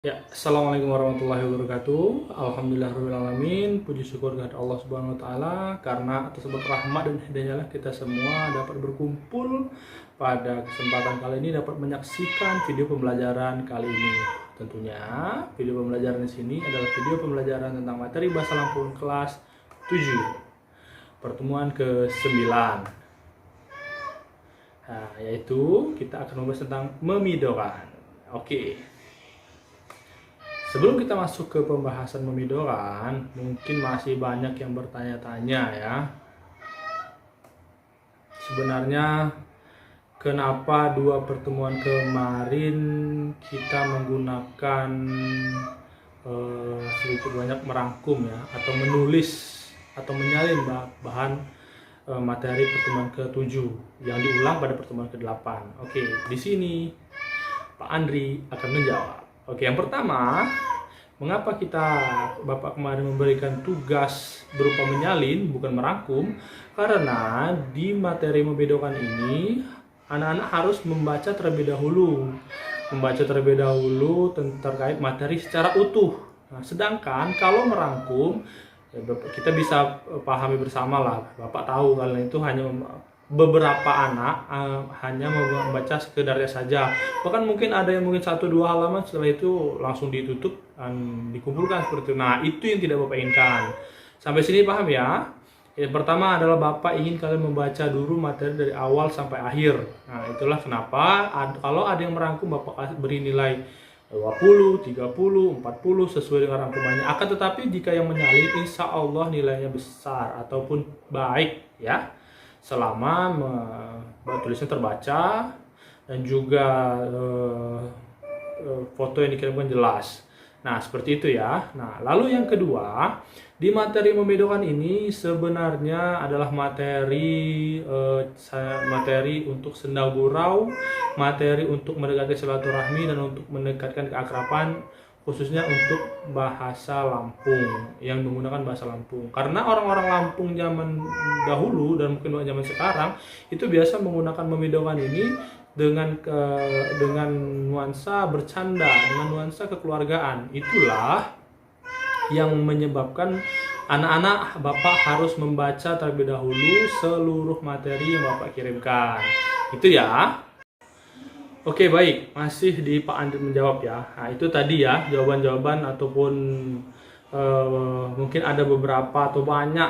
Ya, Assalamualaikum warahmatullahi wabarakatuh. Alhamdulillahirrahmanirrahim. Puji syukur kepada Allah Subhanahu wa taala karena atas sebab rahmat dan hidayahnya kita semua dapat berkumpul pada kesempatan kali ini dapat menyaksikan video pembelajaran kali ini. Tentunya video pembelajaran di sini adalah video pembelajaran tentang materi bahasa Lampung kelas 7. Pertemuan ke-9. Nah, yaitu kita akan membahas tentang memidokan. Oke. Sebelum kita masuk ke pembahasan memidokan, mungkin masih banyak yang bertanya-tanya ya. Sebenarnya kenapa dua pertemuan kemarin kita menggunakan sedikit banyak merangkum ya, atau menulis atau menyalin bahan materi pertemuan ke-7 yang diulang pada pertemuan ke-8. Oke, di sini Pak Andri akan menjawab. Oke, yang pertama, mengapa Bapak kemarin memberikan tugas berupa menyalin, bukan merangkum? Karena di materi membedakan ini, anak-anak harus membaca terlebih dahulu. Terkait materi secara utuh. Nah, sedangkan kalau merangkum, ya kita bisa pahami bersama lah. Bapak tahu kalian itu hanya beberapa anak hanya membaca sekedarnya saja, bahkan mungkin ada yang mungkin 1-2 halaman setelah itu langsung ditutup dan dikumpulkan seperti itu. Nah, itu yang tidak Bapak inginkan. Sampai sini paham ya? Yang pertama adalah Bapak ingin kalian membaca dulu materi dari awal sampai akhir. Nah, itulah kenapa kalau ada yang merangkum Bapak beri nilai 20, 30, 40 sesuai dengan rangkumannya. Akan tetapi jika yang menyalin, insya Allah nilainya besar ataupun baik ya, selama tulisnya terbaca dan juga foto yang dikirimkan jelas. Nah, seperti itu ya. Nah, lalu yang kedua, di materi membedakan ini sebenarnya adalah materi untuk senda gurau, materi untuk mendekatkan silaturahmi dan untuk mendekatkan keakraban, khususnya untuk bahasa Lampung, yang menggunakan bahasa Lampung. Karena orang-orang Lampung zaman dahulu dan mungkin zaman sekarang itu biasa menggunakan memidokan ini dengan nuansa bercanda, dengan nuansa kekeluargaan. Itulah yang menyebabkan anak-anak Bapak harus membaca terlebih dahulu seluruh materi yang Bapak kirimkan. Itu ya. Oke, baik, masih di Pak Andri menjawab ya. Nah, itu tadi ya jawaban-jawaban ataupun mungkin ada beberapa atau banyak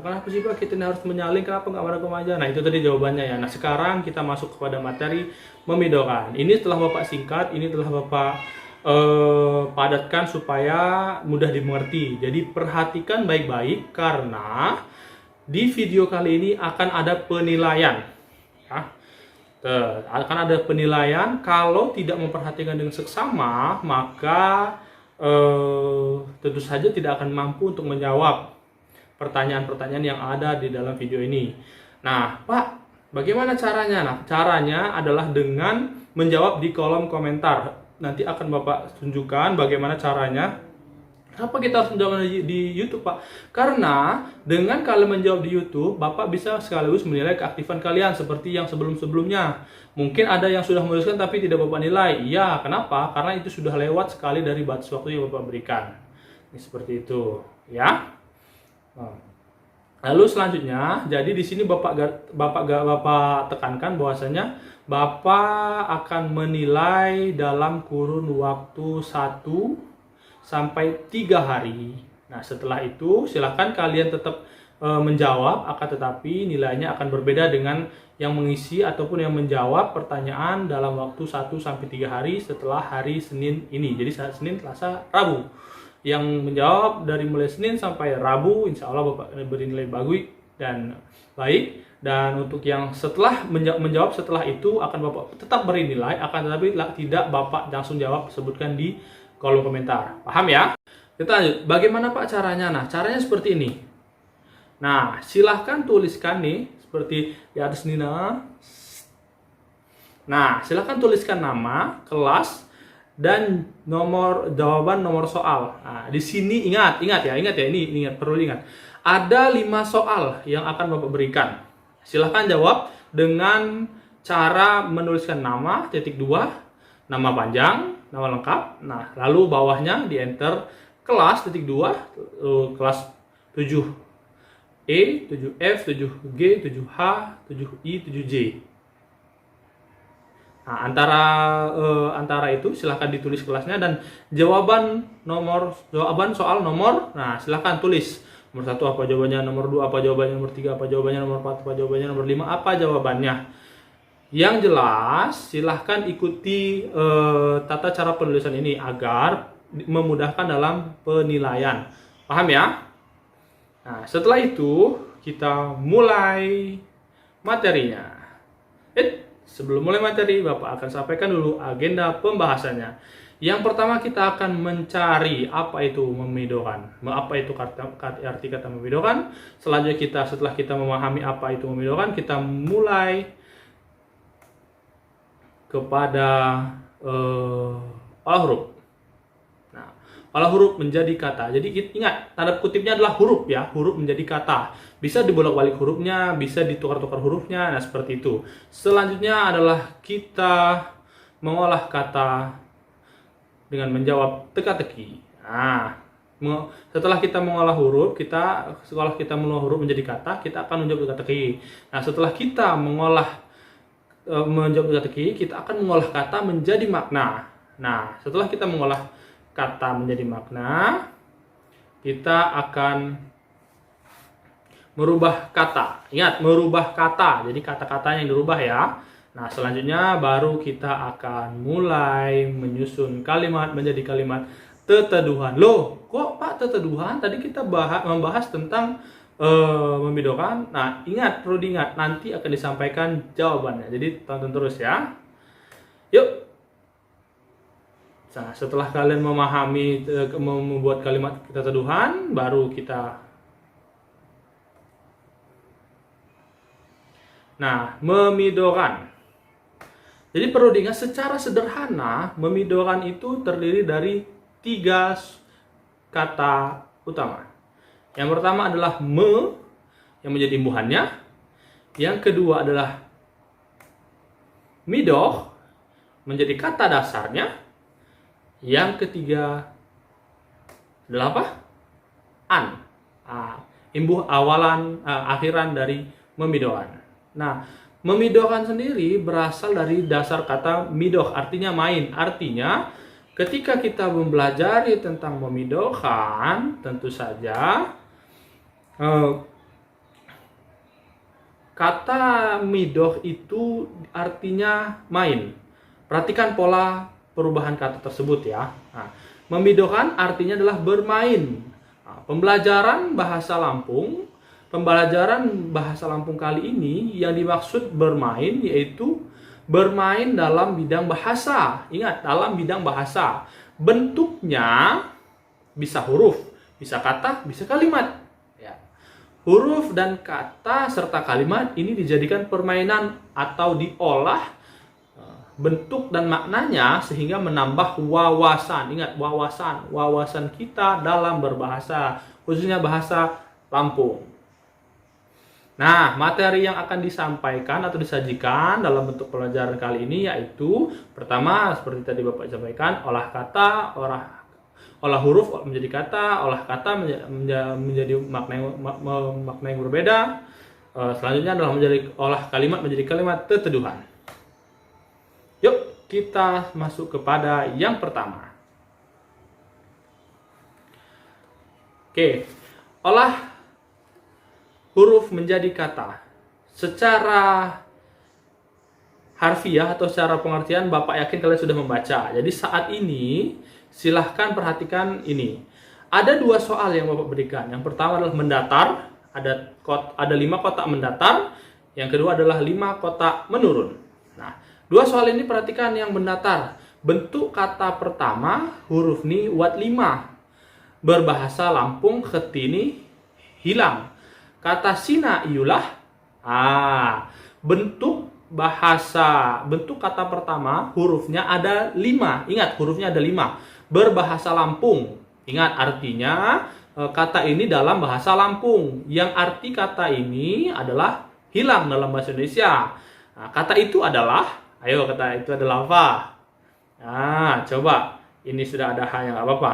kenapa sih Pak kita harus menyalin, kenapa nggak merangkum aja? Nah, itu tadi jawabannya ya. Nah, sekarang kita masuk kepada materi memidokan. Ini telah Bapak singkat, ini telah Bapak padatkan supaya mudah dimengerti. Jadi perhatikan baik-baik karena di video kali ini akan ada penilaian ya. Akan ada penilaian. Kalau tidak memperhatikan dengan seksama, maka tentu saja tidak akan mampu untuk menjawab pertanyaan-pertanyaan yang ada di dalam video ini. Nah, Pak, bagaimana caranya? Nah, caranya adalah dengan menjawab di kolom komentar. Nanti akan Bapak tunjukkan bagaimana caranya. Kenapa kita harus menjawab di YouTube, Pak? Karena dengan kalian menjawab di YouTube, Bapak bisa sekaligus menilai keaktifan kalian seperti yang sebelum-sebelumnya. Mungkin ada yang sudah menuliskan tapi tidak Bapak nilai. Iya, kenapa? Karena itu sudah lewat sekali dari batas waktu yang Bapak berikan. Ini seperti itu, ya. Lalu selanjutnya, jadi di sini Bapak tekankan bahwasanya Bapak akan menilai dalam kurun waktu 1 sampai 3 hari. Nah, setelah itu silakan kalian tetap menjawab, akan tetapi nilainya akan berbeda dengan yang mengisi ataupun yang menjawab pertanyaan dalam waktu 1 sampai 3 hari setelah hari Senin ini. Jadi Senin, Selasa, Rabu. Yang menjawab dari mulai Senin sampai Rabu, insya Allah Bapak beri nilai bagus dan baik. Dan untuk yang setelah menjawab setelah itu akan Bapak tetap beri nilai, akan tetapi tidak Bapak langsung jawab, sebutkan di kolom komentar. Paham ya? Kita lanjut. Bagaimana Pak caranya? Nah, caranya seperti ini. Nah, silahkan tuliskan nih seperti di atas ini. Nah, silahkan tuliskan nama, kelas, dan jawaban nomor soal. Nah, di sini ingat ya, ini perlu ingat. Ada 5 soal yang akan Bapak berikan. Silahkan jawab dengan cara menuliskan nama, titik 2, nama panjang, nama lengkap. Nah, lalu bawahnya di enter kelas titik 2, kelas 7E, 7F, 7G, 7H, 7I, 7J. Nah, antara itu silahkan ditulis kelasnya, dan jawaban soal nomor, nah silahkan tulis. Nomor 1 apa jawabannya, nomor 2 apa jawabannya, nomor 3 apa jawabannya, nomor 4 apa jawabannya, nomor 5 apa jawabannya. Yang jelas silahkan ikuti tata cara penulisan ini agar memudahkan dalam penilaian. Paham ya? Nah, setelah itu kita mulai materinya. Sebelum mulai materi, Bapak akan sampaikan dulu agenda pembahasannya. Yang pertama kita akan mencari apa itu memidokan. Apa itu arti kata memidokan. Selanjutnya setelah kita memahami apa itu memidokan, kita mulai kepada olah huruf. Nah, olah huruf menjadi kata. Jadi ingat, tanda kutipnya adalah huruf ya. Huruf menjadi kata. Bisa dibolak-balik hurufnya, bisa ditukar-tukar hurufnya, nah seperti itu. Selanjutnya adalah kita mengolah kata dengan menjawab teka-teki. Nah, setelah kita mengolah huruf, setelah kita mengolah huruf menjadi kata, kita akan menjawab teka-teki. Nah, setelah kita menjawab teka-teki, kita akan mengolah kata menjadi makna. Nah, setelah kita mengolah kata menjadi makna, kita akan merubah kata. Ingat, merubah kata. Jadi kata-katanya yang dirubah ya. Nah, selanjutnya baru kita akan mulai menyusun kalimat menjadi kalimat teteduhan. Loh, kok Pak teteduhan? Tadi kita membahas tentang memidokan. Nah, perlu diingat, nanti akan disampaikan jawabannya. Jadi tonton terus ya. Yuk. Nah, setelah kalian memahami membuat kalimat teteduhan, baru kita memidokan. Jadi perlu diingat, secara sederhana memidokan itu terdiri dari 3 kata utama. Yang pertama adalah yang menjadi imbuhannya. Yang kedua adalah midoh menjadi kata dasarnya. Yang ketiga adalah apa? Akhiran dari memidokan. Nah, memidokan sendiri berasal dari dasar kata midoh, artinya main. Artinya, ketika kita mempelajari tentang memidokan, tentu saja kata midoh itu artinya main. Perhatikan pola perubahan kata tersebut ya. Nah, memidokan artinya adalah bermain. Nah, pembelajaran bahasa Lampung kali ini yang dimaksud bermain yaitu bermain dalam bidang bahasa. Ingat, dalam bidang bahasa. Bentuknya bisa huruf, bisa kata, bisa kalimat. Ya. Huruf dan kata serta kalimat ini dijadikan permainan atau diolah bentuk dan maknanya sehingga menambah wawasan. Ingat, wawasan kita dalam berbahasa, khususnya bahasa Lampung. Nah, materi yang akan disampaikan atau disajikan dalam bentuk pelajaran kali ini yaitu pertama, seperti tadi Bapak sampaikan, olah kata, olah huruf menjadi kata, olah kata menjadi makna yang berbeda. Selanjutnya adalah olah kalimat menjadi kalimat teteduhan. Yuk, kita masuk kepada yang pertama. Oke, olah huruf menjadi kata. Secara harfiah atau secara pengertian Bapak yakin kalian sudah membaca. Jadi saat ini silahkan perhatikan ini. Ada 2 soal yang Bapak berikan. Yang pertama adalah mendatar. Ada 5 kotak mendatar. Yang kedua adalah 5 kotak menurun. Nah, 2 soal ini perhatikan yang mendatar. Bentuk kata pertama huruf ni wat 5. Berbahasa Lampung ketini hilang. Kata sina iulah. Bentuk kata pertama hurufnya ada 5. Ingat, hurufnya ada 5. Berbahasa Lampung. Ingat, artinya kata ini dalam bahasa Lampung. Yang arti kata ini adalah hilang dalam bahasa Indonesia. Kata itu adalah apa? Nah, coba. Ini sudah ada hal yang nggak apa-apa.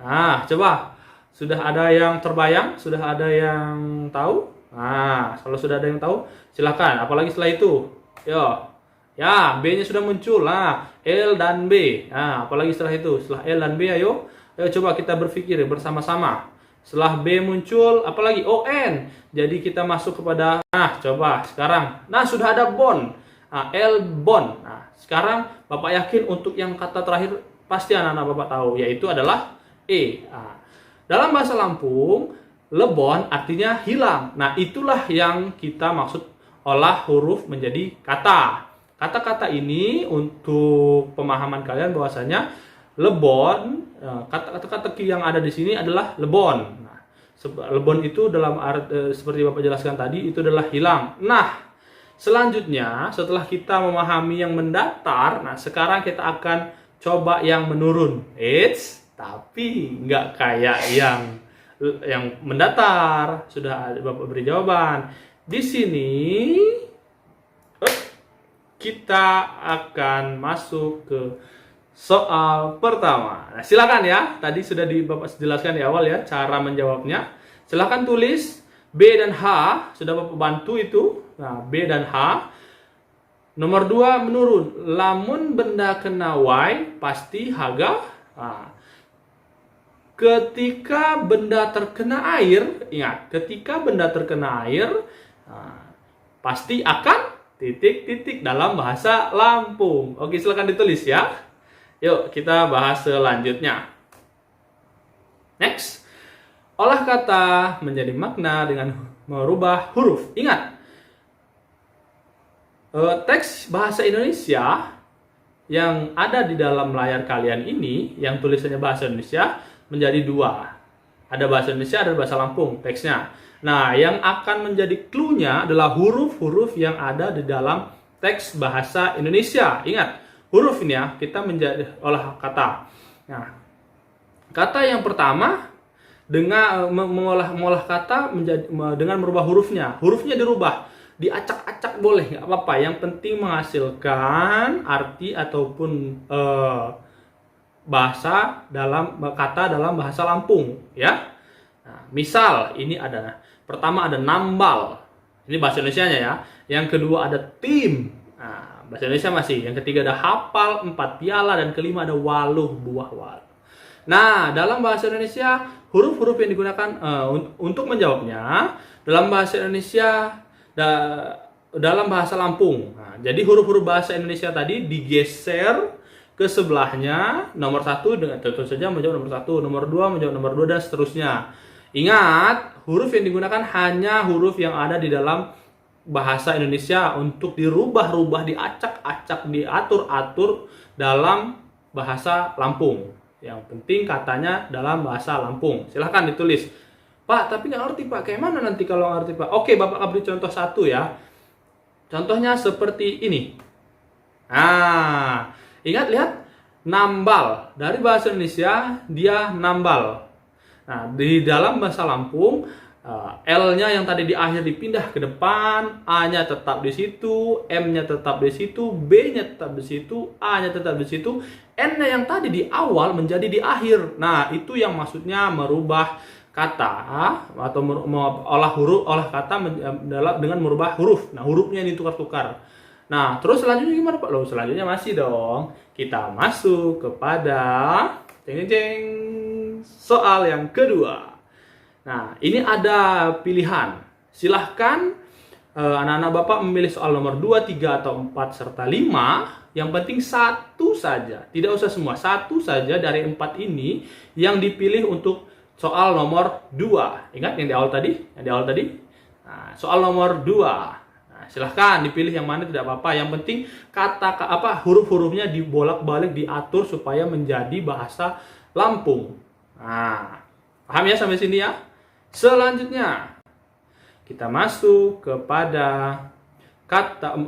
Nah, coba. Sudah ada yang terbayang? Sudah ada yang tahu? Nah, kalau sudah ada yang tahu, silakan. Apalagi setelah itu. Yo. Ya, B-nya sudah muncul. Nah, L dan B. Nah, apalagi setelah itu. Setelah L dan B, ayo. Ayo coba kita berpikir bersama-sama. Setelah B muncul, apalagi ON. Jadi kita masuk kepada, nah coba sekarang. Nah, sudah ada bond. Nah, L bond. Nah, sekarang Bapak yakin untuk yang kata terakhir pasti anak-anak Bapak tahu, yaitu adalah E. Nah, dalam bahasa Lampung, lebon artinya hilang. Nah, itulah yang kita maksud olah huruf menjadi kata. Kata-kata ini untuk pemahaman kalian bahwasanya lebon, kata-kata yang ada di sini adalah lebon. Nah, lebon itu dalam seperti Bapak jelaskan tadi itu adalah hilang. Nah, selanjutnya setelah kita memahami yang mendatar, nah sekarang kita akan coba yang menurun. Tapi nggak kayak yang mendatar. Sudah Bapak beri jawaban. Di sini kita akan masuk ke soal pertama. Nah, silakan ya. Tadi sudah Bapak jelaskan di awal ya cara menjawabnya. Silakan tulis B dan H. Sudah Bapak bantu itu. Nah, B dan H. Nomor 2 menurun. Lamun benda kena Y pasti haga. Nah, ketika benda terkena air, ingat, ketika benda terkena air, nah, pasti akan titik-titik dalam bahasa Lampung. Oke, silakan ditulis ya. Yuk, kita bahas selanjutnya. Next. Olah kata menjadi makna dengan merubah huruf. Ingat, teks bahasa Indonesia yang ada di dalam layar kalian ini, yang tulisannya bahasa Indonesia, menjadi dua. Ada bahasa Indonesia, ada bahasa Lampung teksnya. Nah, yang akan menjadi clue-nya adalah huruf-huruf yang ada di dalam teks bahasa Indonesia. Ingat, huruf ini ya, kita menjadi olah kata. Nah, kata yang pertama dengan mengolah kata dengan merubah hurufnya. Hurufnya dirubah, diacak-acak boleh, nggak apa-apa. Yang penting menghasilkan arti ataupun bahasa dalam kata dalam bahasa Lampung, ya. Nah, misal ini ada pertama ada nambal, ini bahasa Indonesianya ya. Yang kedua ada tim, nah, bahasa Indonesia masih. Yang ketiga ada hafal, 4 piala, dan kelima ada waluh, buah waluh. Nah, dalam bahasa Indonesia huruf-huruf yang digunakan untuk menjawabnya dalam bahasa Indonesia dalam bahasa Lampung. Nah, jadi huruf-huruf bahasa Indonesia tadi digeser ke sebelahnya. Nomor 1 dengan tentu saja menjawab nomor 1, nomor 2 menjawab nomor 2, dan seterusnya. Ingat, huruf yang digunakan hanya huruf yang ada di dalam bahasa Indonesia untuk dirubah-rubah, diacak-acak, diatur-atur dalam bahasa Lampung. Yang penting katanya dalam bahasa Lampung. Silahkan ditulis. Pak, tapi nggak ngerti Pak. Kayak mana nanti kalau ngerti Pak? Oke, Bapak beri contoh satu ya. Contohnya seperti ini. Nah, ingat, lihat. Nambal. Dari bahasa Indonesia, dia nambal. Nah, di dalam bahasa Lampung, L-nya yang tadi di akhir dipindah ke depan, A-nya tetap di situ, M-nya tetap di situ, B-nya tetap di situ, A-nya tetap di situ, N-nya yang tadi di awal menjadi di akhir. Nah, itu yang maksudnya merubah kata atau olah kata dengan merubah huruf. Nah, hurufnya ini tukar-tukar. Nah, terus selanjutnya gimana Pak? Loh, selanjutnya masih dong. Kita masuk kepada soal yang kedua. Nah, ini ada pilihan. Silahkan anak-anak Bapak memilih soal nomor 2, 3, atau 4, serta 5. Yang penting satu saja. Tidak usah semua. Satu saja dari 4 ini yang dipilih untuk soal nomor 2. Ingat yang di awal tadi? Nah, soal nomor 2. Nah, silahkan dipilih yang mana, tidak apa-apa. Yang penting huruf-hurufnya dibolak-balik, diatur supaya menjadi bahasa Lampung. Nah, paham ya sampai sini ya? Selanjutnya kita masuk kepada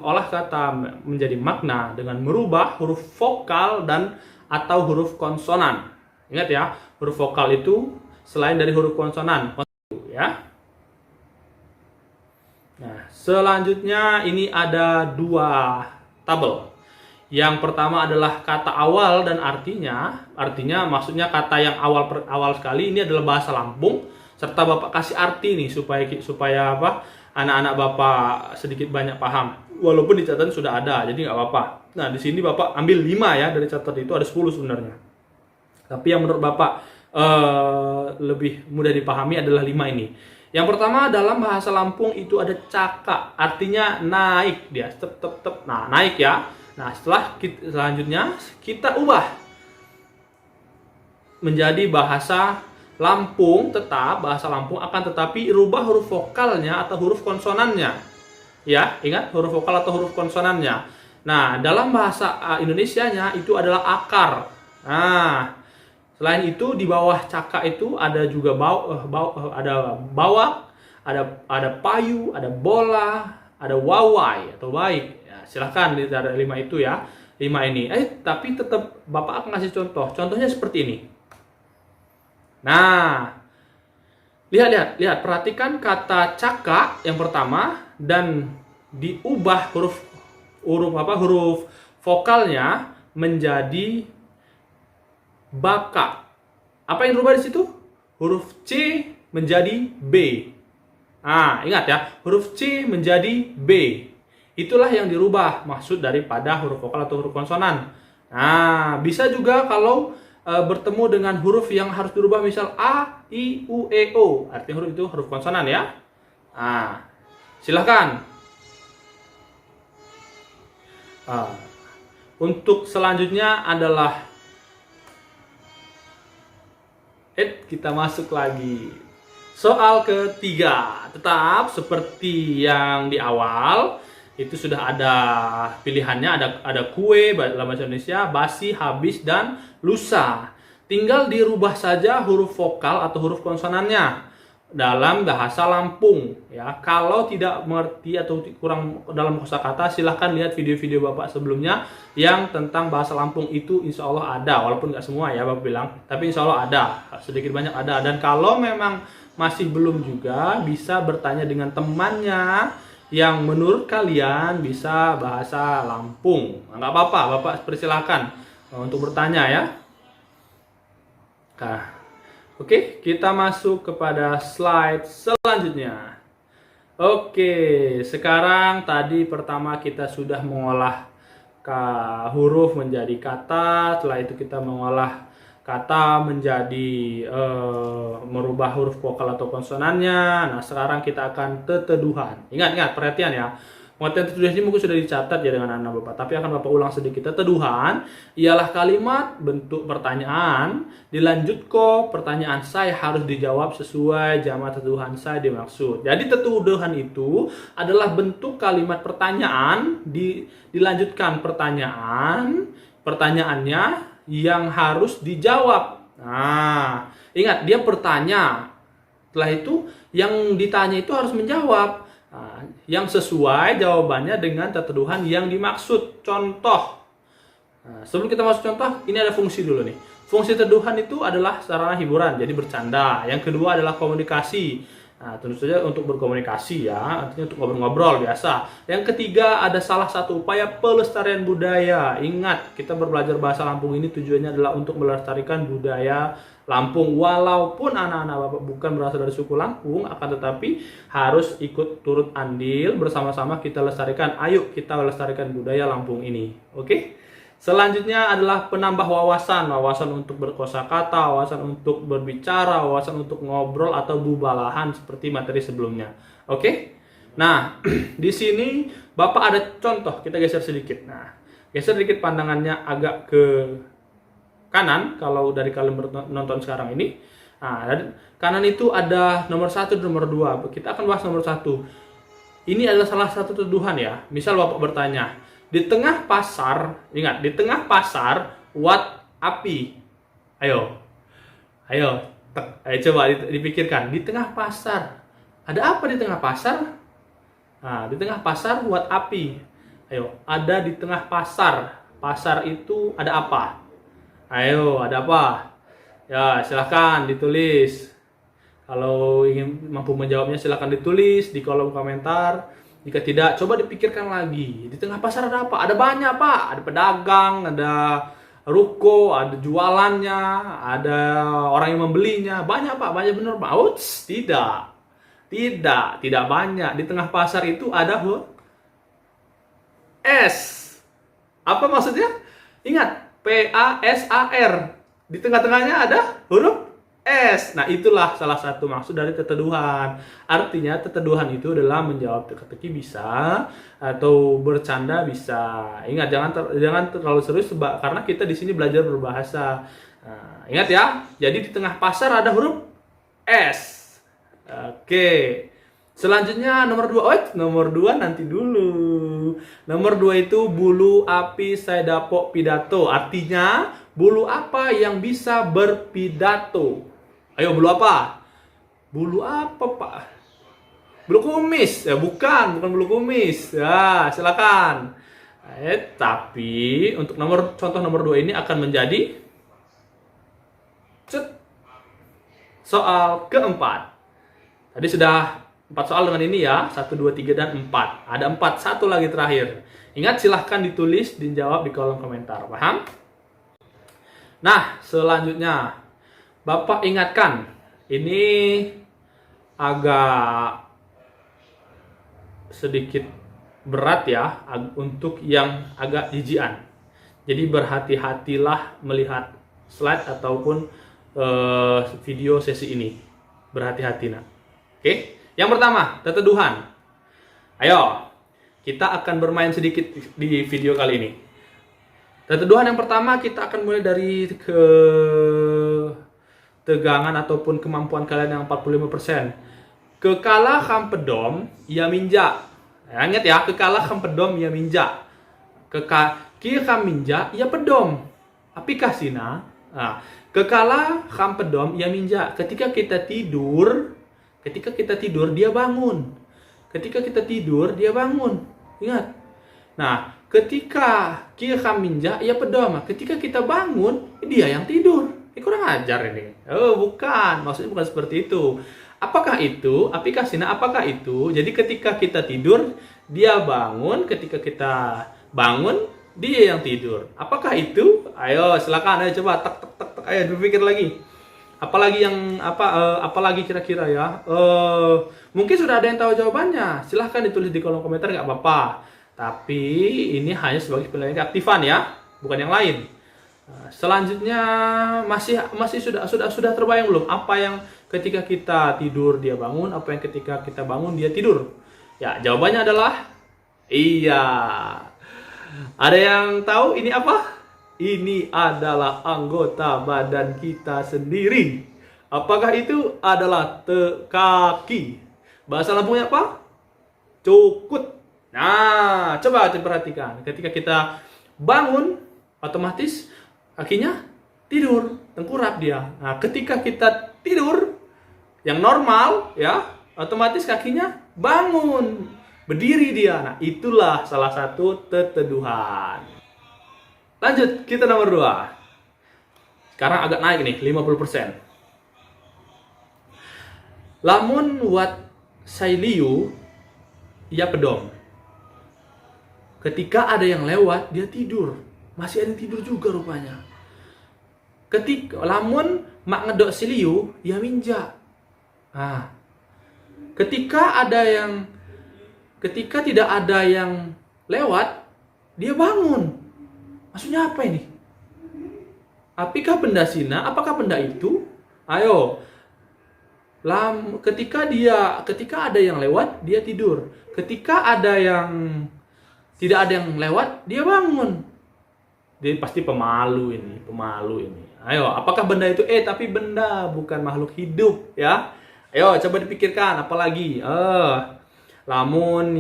olah kata menjadi makna dengan merubah huruf vokal dan atau huruf konsonan. Ingat ya, huruf vokal itu selain dari huruf konsonan, ya. Nah, selanjutnya ini ada 2 tabel. Yang pertama adalah kata awal dan artinya maksudnya kata yang awal sekali ini adalah bahasa Lampung, serta Bapak kasih arti nih supaya apa? Anak-anak Bapak sedikit banyak paham. Walaupun di catatan sudah ada, jadi nggak apa-apa. Nah, di sini Bapak ambil 5 ya, dari catatan itu ada 10 sebenarnya. Tapi yang menurut Bapak lebih mudah dipahami adalah 5 ini. Yang pertama dalam bahasa Lampung itu ada caka, artinya naik dia, nah naik ya. Nah selanjutnya kita ubah menjadi bahasa Lampung, tetap bahasa Lampung akan tetapi rubah huruf vokalnya atau huruf konsonannya. Ya, ingat huruf vokal atau huruf konsonannya. Nah, dalam bahasa Indonesianya itu adalah akar. Nah, selain itu di bawah caka itu ada juga ada bawak, ada payu, ada bola, ada wawai atau baik. Ya, silahkan di 5 itu ya. 5 ini. Tapi tetap Bapak akan kasih contoh. Contohnya seperti ini. Nah, lihat, perhatikan kata caka yang pertama dan diubah huruf vokalnya menjadi baka. Apa yang berubah di situ? Huruf C menjadi B. Nah, ingat ya, huruf C menjadi B. Itulah yang dirubah maksud daripada huruf vokal atau huruf konsonan. Nah, bisa juga kalau bertemu dengan huruf yang harus dirubah, misal A, I, U, E, O. Artinya huruf itu huruf konsonan ya. Nah, silahkan. Untuk selanjutnya adalah kita masuk lagi. Soal ketiga. Tetap seperti yang di awal, itu sudah ada pilihannya, ada kue dalam bahasa Indonesia, basi, habis, dan lusa. Tinggal dirubah saja huruf vokal atau huruf konsonannya dalam bahasa Lampung ya. Kalau tidak mengerti atau kurang dalam kosakata, silahkan lihat video-video Bapak sebelumnya yang tentang bahasa Lampung, itu insya Allah ada, walaupun nggak semua ya Bapak bilang, tapi insya Allah ada, sedikit banyak ada. Dan kalau memang masih belum juga, bisa bertanya dengan temannya yang menurut kalian bisa bahasa Lampung. Nggak apa-apa, Bapak persilahkan untuk bertanya ya. Nah, oke, kita masuk kepada slide selanjutnya. Oke, sekarang tadi pertama kita sudah mengolah huruf menjadi kata, setelah itu kita mengolah kata menjadi merubah huruf vokal atau konsonannya. Nah, sekarang kita akan teteduhan. Ingat, perhatian ya. Pengertian teteduhan ini mungkin sudah dicatat ya dengan anak Bapak, tapi akan Bapak ulang sedikit. Teteduhan ialah kalimat bentuk pertanyaan dilanjut pertanyaan saya harus dijawab sesuai jamak teteduhan saya dimaksud. Jadi teteduhan itu adalah bentuk kalimat pertanyaan dilanjutkan pertanyaannya yang harus dijawab. Nah, ingat dia bertanya. Setelah itu yang ditanya itu harus menjawab. Nah, yang sesuai jawabannya dengan teteduhan yang dimaksud. Contoh. Nah, sebelum kita masuk contoh, ini ada fungsi dulu nih. Fungsi teteduhan itu adalah sarana hiburan, jadi bercanda. Yang kedua adalah komunikasi. Nah, tentu saja untuk berkomunikasi ya, artinya untuk ngobrol-ngobrol biasa. Yang ketiga ada salah satu upaya pelestarian budaya. Ingat, kita belajar bahasa Lampung ini tujuannya adalah untuk melestarikan budaya Lampung. Walaupun anak-anak Bapak bukan berasal dari suku Lampung, akan tetapi harus ikut turut andil bersama-sama kita lestarikan. Ayo kita lestarikan budaya Lampung ini. Oke? Selanjutnya adalah penambah wawasan untuk berkosakata, wawasan untuk berbicara, wawasan untuk ngobrol atau bubalahan seperti materi sebelumnya. Oke? Nah, di sini Bapak ada contoh, kita geser sedikit. Nah, geser sedikit pandangannya agak ke kanan kalau dari kalian menonton sekarang ini. Nah, kanan itu ada nomor 1 dan nomor 2. Kita akan bahas nomor 1. Ini adalah salah satu teteduhan ya. Misal Bapak bertanya, di tengah pasar, ingat, di tengah pasar, what api? Ayo coba dipikirkan. Di tengah pasar, ada apa di tengah pasar? Nah, di tengah pasar, what api? Ayo, ada di tengah pasar. Pasar itu ada apa? Ayo, ada apa? Ya, silahkan ditulis. Kalau ingin mampu menjawabnya, silahkan ditulis di kolom komentar. Jika tidak, coba dipikirkan lagi. Di tengah pasar ada apa? Ada banyak, Pak. Ada pedagang, ada ruko, ada jualannya, ada orang yang membelinya. Banyak, Pak. Banyak benar, Pak. Outs, tidak. Tidak banyak. Di tengah pasar itu ada S. Apa maksudnya? Ingat, PASAR. Di tengah-tengahnya ada huruf S. Nah, itulah salah satu maksud dari teteduhan. Artinya, teteduhan itu adalah menjawab teka-teki bisa atau bercanda bisa. Ingat, jangan terlalu serius karena kita di sini belajar berbahasa. Nah, ingat ya. Jadi di tengah pasar ada huruf S. Oke. Selanjutnya nomor 2. Oh, nomor 2 nanti dulu. Nomor 2 itu bulu api saya dapok pidato. Artinya, bulu apa yang bisa berpidato? Ayo, bulu apa? Bulu apa, Pak? Bulu kumis. Ya, bukan bulu kumis. Ya, silakan. Tapi untuk contoh nomor 2 ini akan menjadi soal keempat. Tadi sudah 4 soal dengan ini ya. 1, 2, 3, dan 4. Ada 4, satu lagi terakhir. Ingat, silahkan ditulis, dijawab di kolom komentar. Paham? Nah, selanjutnya Bapak ingatkan, ini agak sedikit berat ya untuk yang agak jijian. Jadi berhati-hatilah melihat slide ataupun video sesi ini. Berhati-hati nak. Oke? Yang pertama, teteduhan. Ayo, kita akan bermain sedikit di video kali ini. Teteduhan yang pertama kita akan mulai dari tegangan ataupun kemampuan kalian yang 45%. Kekala kampedom ia minja. Ingat ya, kekala kampedom ia minja. Kia kaminja ia pedom. Apikah sina? Nah, kekala kampedom ia minja. Ketika kita tidur dia bangun. Ketika kita tidur dia bangun. Ingat. Nah, ketika kia kaminja ia pedom. Ketika kita bangun dia yang tidur. Kurang ajar ini. Oh, bukan. Maksudnya bukan seperti itu. Apakah itu? Aplikasinya apakah itu? Jadi ketika kita tidur, dia bangun. Ketika kita bangun, dia yang tidur. Apakah itu? Ayo, silakan. Ayo coba tek. Ayo berpikir lagi. Apalagi kira-kira ya. Mungkin sudah ada yang tahu jawabannya. Silahkan ditulis di kolom komentar, nggak apa-apa. Tapi ini hanya sebagai penilaian keaktifan ya, bukan yang lain. Selanjutnya masih sudah terbayang belum apa yang ketika kita tidur dia bangun, apa yang ketika kita bangun dia tidur? Ya, jawabannya adalah iya. Ada yang tahu ini apa? Ini adalah anggota badan kita sendiri. Apakah itu adalah kaki? Bahasa Lampungnya apa? Cukut. Nah, coba perhatikan. Ketika kita bangun, otomatis kakinya tidur, tengkurap dia. Nah, ketika kita tidur yang normal ya, otomatis kakinya bangun, berdiri dia. Nah, itulah salah satu teteduhan. Lanjut, kita nomor 2. Sekarang agak naik nih, 50%. Lamun wat sailiu ia pedom. Ketika ada yang lewat, dia tidur. Masih ada yang tidur juga rupanya. Ketika lamun mak ngedok siliu, ia minja. Nah, ketika tidak ada yang lewat, dia bangun. Maksudnya apa ini? Apakah benda sina? Apakah benda itu? Ayo. Ketika ada yang lewat, dia tidur. Ketika tidak ada yang lewat, dia bangun. Dia pasti pemalu ini. Ayo, apakah benda itu? Tapi benda, bukan makhluk hidup ya. Ayo, coba dipikirkan apalagi. Lamun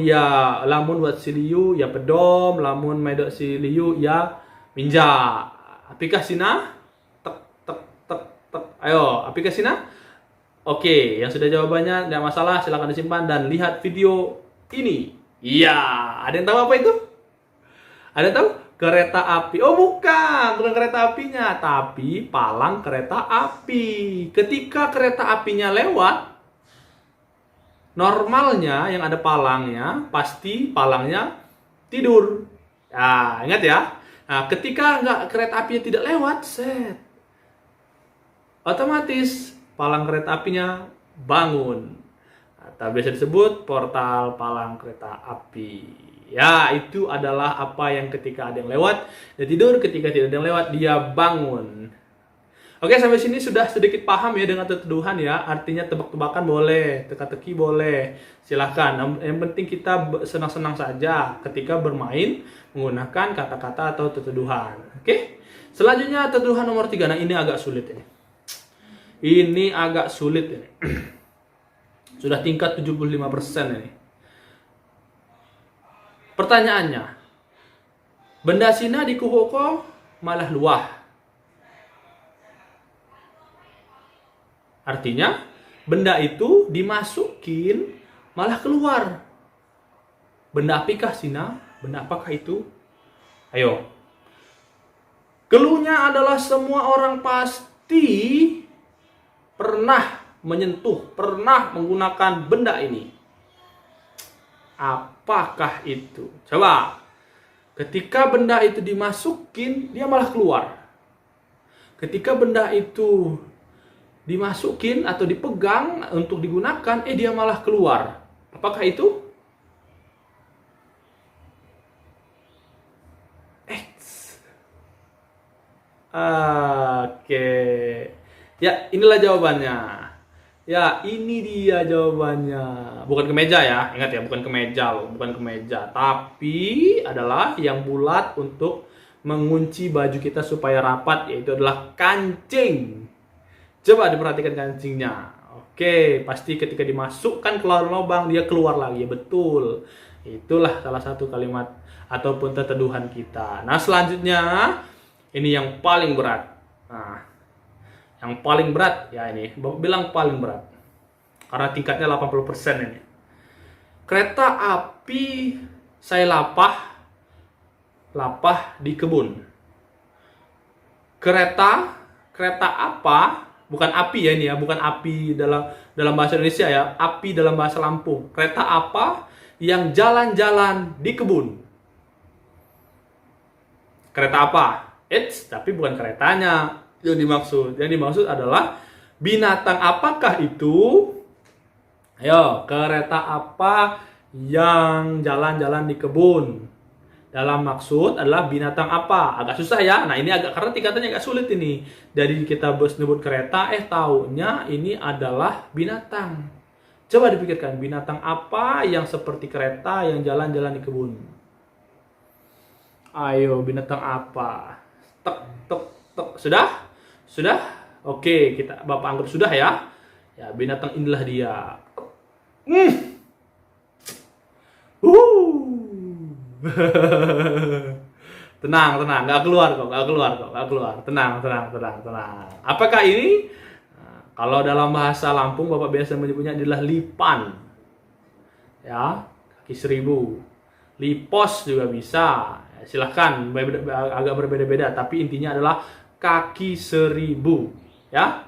buat siliu ya pedom, lamun medok siliu ya minja. Aplikasina? Tek. Ayo, aplikasina? Oke, yang sudah jawabannya tidak masalah, silakan disimpan dan lihat video ini. Iya, ada yang tahu apa itu? Ada yang tahu? Kereta api. Oh, bukan kereta apinya, tapi palang kereta api. Ketika kereta apinya lewat, Normalnya yang ada palangnya, pasti palangnya tidur. Nah, ingat ya. Nah, ketika kereta apinya tidak lewat, otomatis palang kereta apinya bangun. Atau biasa disebut portal palang kereta api. Ya, itu adalah apa yang ketika ada yang lewat, dia tidur, ketika tidak ada yang lewat, dia bangun. Oke, sampai sini sudah sedikit paham ya dengan teduhan ya. Artinya tebak-tebakan boleh, teka-teki boleh. Silahkan. Yang penting kita senang-senang saja ketika bermain menggunakan kata-kata atau teduhan. Oke. Selanjutnya teduhan nomor 3. Nah, ini agak sulit ini. Ini agak sulit ini. Sudah tingkat 75% ini. Pertanyaannya. Benda sina di kuhoko malah luah. Artinya, benda itu dimasukin malah keluar. Benda apakah sina? Benda apakah itu? Ayo. Keluhnya adalah semua orang pasti pernah menyentuh, pernah menggunakan benda ini. Apakah itu? Coba. Ketika benda itu dimasukin, dia malah keluar. Ketika benda itu dimasukin atau dipegang untuk digunakan, dia malah keluar. Apakah itu? Oke. Ya, inilah jawabannya. Ya, ini dia jawabannya. Bukan kemeja ya. Ingat ya, bukan kemeja loh, bukan kemeja, tapi adalah yang bulat untuk mengunci baju kita supaya rapat, yaitu adalah kancing. Coba diperhatikan kancingnya. Oke, pasti ketika dimasukkan ke lubang dia keluar lagi. Ya, betul. Itulah salah satu kalimat ataupun teduhan kita. Nah, selanjutnya ini yang paling berat. Nah, yang paling berat ya ini, bilang paling berat. Karena tingkatnya 80% ini. Kereta api saya lapah di kebun. Kereta apa? Bukan api ya ini ya, bukan api dalam bahasa Indonesia ya, api dalam bahasa Lampung. Kereta apa yang jalan-jalan di kebun? Kereta apa? Tapi bukan keretanya yang dimaksud. Yang dimaksud adalah binatang apakah itu? Ayo, kereta apa yang jalan-jalan di kebun? Dalam maksud adalah binatang apa? Agak susah ya. Nah, ini karena tingkatannya agak sulit ini. Dari kita sebut kereta, taunya ini adalah binatang. Coba dipikirkan, binatang apa yang seperti kereta yang jalan-jalan di kebun? Ayo, binatang apa? Tek, tek, tek. Sudah? Sudah? Oke, Bapak anggap sudah ya. Ya, binatang inilah dia. Tenang, nggak keluar kok. Tenang. Apakah ini? Nah, kalau dalam bahasa Lampung Bapak biasa menyebutnya adalah lipan. Ya, kaki 1000. Lipos juga bisa. Silahkan, agak berbeda-beda, tapi intinya adalah kaki 1000. Ya.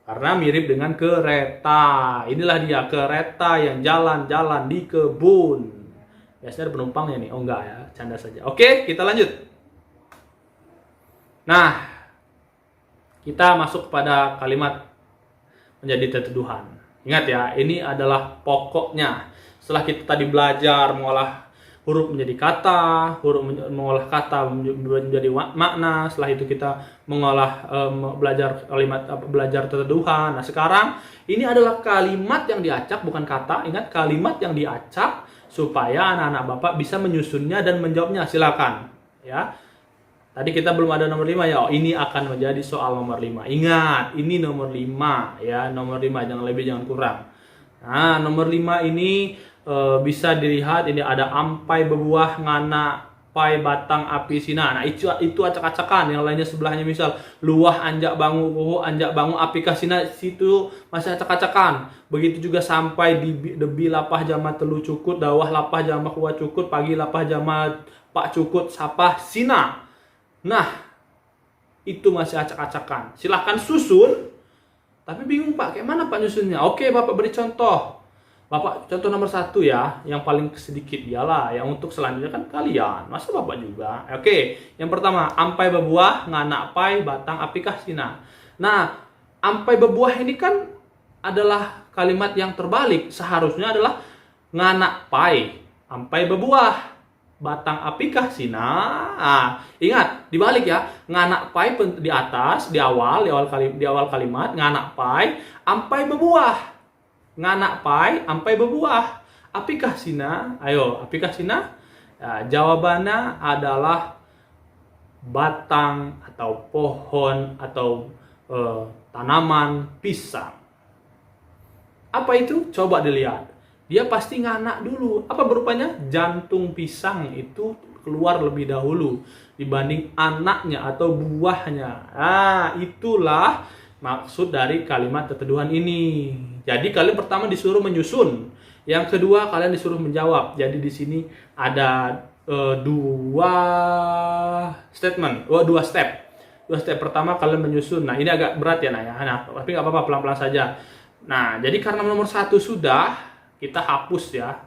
Karena mirip dengan kereta. Inilah dia, kereta yang jalan-jalan di kebun. Biasanya ada penumpangnya nih. Oh enggak ya, canda saja. Oke, kita lanjut. Nah, kita masuk kepada kalimat menjadi teduhan. Ingat ya, ini adalah pokoknya. Setelah kita tadi belajar mengolah huruf menjadi kata, mengolah kata menjadi makna. Setelah itu kita mengolah belajar kalimat, belajar teduhan. Nah, sekarang ini adalah kalimat yang diacak, bukan kata. Ingat, kalimat yang diacak supaya anak-anak Bapak bisa menyusunnya dan menjawabnya. Silakan ya. Tadi kita belum ada nomor 5 ya. Ini akan menjadi soal nomor 5. Ingat, ini nomor 5 ya, nomor 5, jangan lebih jangan kurang. Nah, nomor 5 ini bisa dilihat, ini ada ampai bebuah ngana pai batang api sina. Nah, itu acak-acakan. Yang lainnya sebelahnya misal luah anjak bangu kuhu anjak bangu api kasina, situ masih acak-acakan. Begitu juga sampai di debi lapah jama telu cukut, dawah lapah jama kuah cukut, pagi lapah jama pak cukut sapah sina. Nah, itu masih acak-acakan. Silahkan susun. Tapi bingung Pak, kayak mana Pak nyusunnya? Oke, Bapak beri contoh. Bapak contoh nomor 1 ya, yang paling sedikit dialah, yang untuk selanjutnya kan kalian, masa Bapak juga. Oke, yang pertama, ampai bebuah, nganak pai, batang apikah sina. Nah, ampai bebuah ini kan adalah kalimat yang terbalik, seharusnya adalah nganak pai, ampai bebuah, batang apikah sina. Nah, ingat, dibalik ya, nganak pai di atas, di awal kalimat, nganak pai, ampai bebuah. Nganak pai ampai berbuah. Apikah sina? Ayo, apikah sina? Ya, jawabannya adalah batang atau pohon atau tanaman pisang. Apa itu? Coba dilihat. Dia pasti nganak dulu. Apa berupanya? Jantung pisang itu keluar lebih dahulu dibanding anaknya atau buahnya. Nah, itulah maksud dari kalimat teteduhan ini. Jadi kalian pertama disuruh menyusun, yang kedua kalian disuruh menjawab. Jadi di sini ada dua statement, dua step. Dua step pertama kalian menyusun. Nah ini agak berat ya, nah, tapi nggak apa-apa, pelan-pelan saja. Nah jadi karena nomor 1 sudah, kita hapus ya,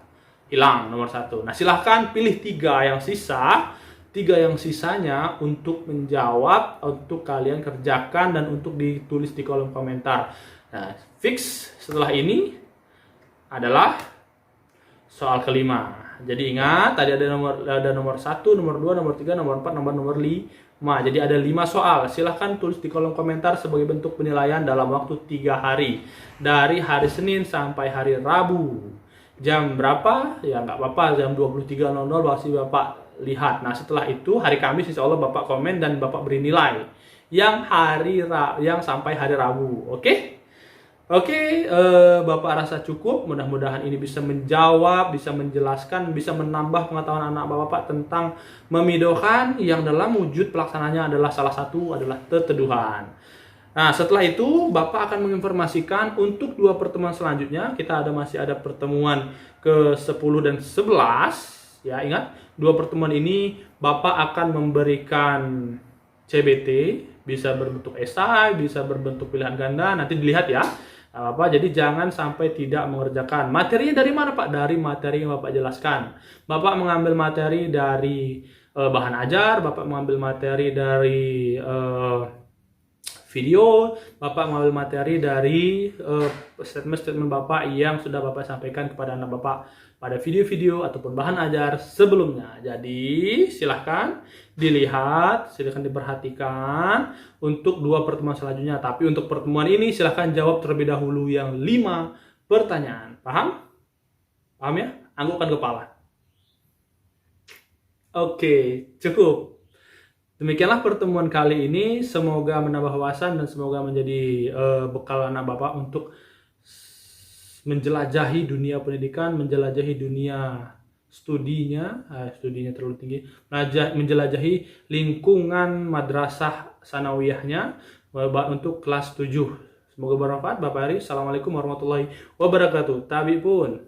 hilang nomor 1. Nah silahkan pilih 3 yang sisa. 3 yang sisanya untuk menjawab, untuk kalian kerjakan dan untuk ditulis di kolom komentar. Nah, fix setelah ini adalah soal kelima. Jadi ingat, tadi ada nomor 1, nomor 2, nomor 3, nomor 4, nomor 5. Jadi ada 5 soal. Silahkan tulis di kolom komentar sebagai bentuk penilaian dalam waktu 3 hari. Dari hari Senin sampai hari Rabu. Jam berapa? Ya nggak apa-apa, jam 23.00 pasti Bapak lihat. Nah setelah itu hari Kamis insya Allah Bapak komen dan Bapak beri nilai yang sampai hari Rabu. Oke? Oke, Bapak rasa cukup. Mudah-mudahan ini bisa menjawab, bisa menjelaskan, bisa menambah pengetahuan anak Bapak tentang memidokan yang dalam wujud pelaksananya adalah salah satu adalah teteduhan. Nah, setelah itu Bapak akan menginformasikan untuk 2 pertemuan selanjutnya. Kita masih ada pertemuan ke-10 dan 11. Ya, ingat, 2 pertemuan ini Bapak akan memberikan CBT, bisa berbentuk esai, bisa berbentuk pilihan ganda, nanti dilihat ya. Jadi jangan sampai tidak mengerjakan. Materinya dari mana Pak? Dari materi yang Bapak jelaskan. Bapak mengambil materi dari bahan ajar, Bapak mengambil materi dari video, Bapak mengambil materi dari statement-statement Bapak yang sudah Bapak sampaikan kepada anak Bapak pada video-video ataupun bahan ajar sebelumnya. Jadi silahkan dilihat, silahkan diperhatikan untuk 2 pertemuan selanjutnya. Tapi untuk pertemuan ini silahkan jawab terlebih dahulu yang 5 pertanyaan. Paham? Paham ya? Anggukkan kepala. Oke, cukup. Demikianlah pertemuan kali ini. Semoga menambah wawasan dan semoga menjadi bekal anak Bapak untuk menjelajahi dunia pendidikan, menjelajahi dunia studinya terlalu tinggi, menjelajahi lingkungan madrasah sanawiyahnya untuk kelas 7. Semoga bermanfaat Bapak Ari. Assalamualaikum warahmatullahi wabarakatuh. Tabi pun.